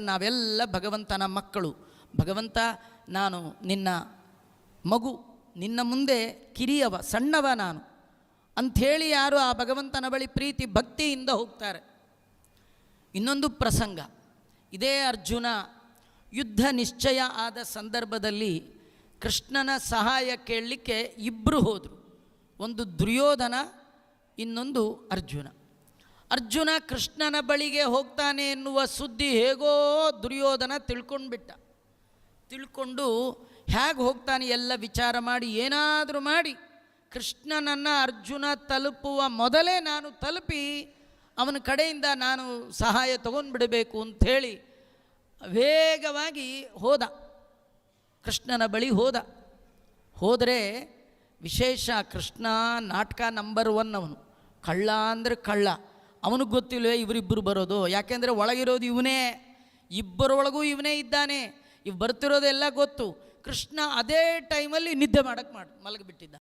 ನಾವೆಲ್ಲ ಭಗವಂತನ ಮಕ್ಕಳು. ಭಗವಂತ, ನಾನು ನಿನ್ನ ಮಗು, ನಿನ್ನ ಮುಂದೆ ಕಿರಿಯವ, ಸಣ್ಣವ ನಾನು ಅಂಥೇಳಿ ಯಾರು ಆ ಭಗವಂತನ ಬಳಿ ಪ್ರೀತಿ ಭಕ್ತಿಯಿಂದ ಹೋಗ್ತಾರೆ. ಇನ್ನೊಂದು ಪ್ರಸಂಗ, ಇದೇ ಅರ್ಜುನ ಯುದ್ಧ ನಿಶ್ಚಯ ಆದ ಸಂದರ್ಭದಲ್ಲಿ ಕೃಷ್ಣನ ಸಹಾಯ ಕೇಳಲಿಕ್ಕೆ ಇಬ್ಬರು ಹೋದರು. ಒಂದು ದುರ್ಯೋಧನ, ಇನ್ನೊಂದು ಅರ್ಜುನ. ಅರ್ಜುನ ಕೃಷ್ಣನ ಬಳಿಗೆ ಹೋಗ್ತಾನೆ ಎನ್ನುವ ಸುದ್ದಿ ಹೇಗೋ ದುರ್ಯೋಧನ ತಿಳ್ಕೊಂಡು ಹೇಗೆ ಹೋಗ್ತಾನೆ ಎಲ್ಲ ವಿಚಾರ ಮಾಡಿ ಏನಾದರೂ ಮಾಡಿ ಕೃಷ್ಣನನ್ನು ಅರ್ಜುನ ತಲುಪುವ ಮೊದಲೇ ನಾನು ತಲುಪಿ ಅವನ ಕಡೆಯಿಂದ ನಾನು ಸಹಾಯ ತಗೊಂಡ್ಬಿಡಬೇಕು ಅಂಥೇಳಿ ವೇಗವಾಗಿ ಹೋದ, ಕೃಷ್ಣನ ಬಳಿ ಹೋದರೆ ವಿಶೇಷ, ಕೃಷ್ಣ ನಾಟಕ ನಂಬರ್ 1 ಅವನು. ಕಳ್ಳ ಅಂದರೆ ಕಳ್ಳ, ಅವನಿಗೆ ಗೊತ್ತಿಲ್ವೇ ಇವರಿಬ್ಬರು ಬರೋದು, ಯಾಕೆಂದರೆ ಒಳಗಿರೋದು ಇವನೇ, ಇಬ್ಬರೊಳಗೂ ಇವನೇ ಇದ್ದಾನೆ, ಬರ್ತಿರೋದೆಲ್ಲ ಗೊತ್ತು. ಕೃಷ್ಣ ಅದೇ ಟೈಮಲ್ಲಿ ನಿದ್ದೆ ಮಲಗಿಬಿಟ್ಟಿದ್ದ.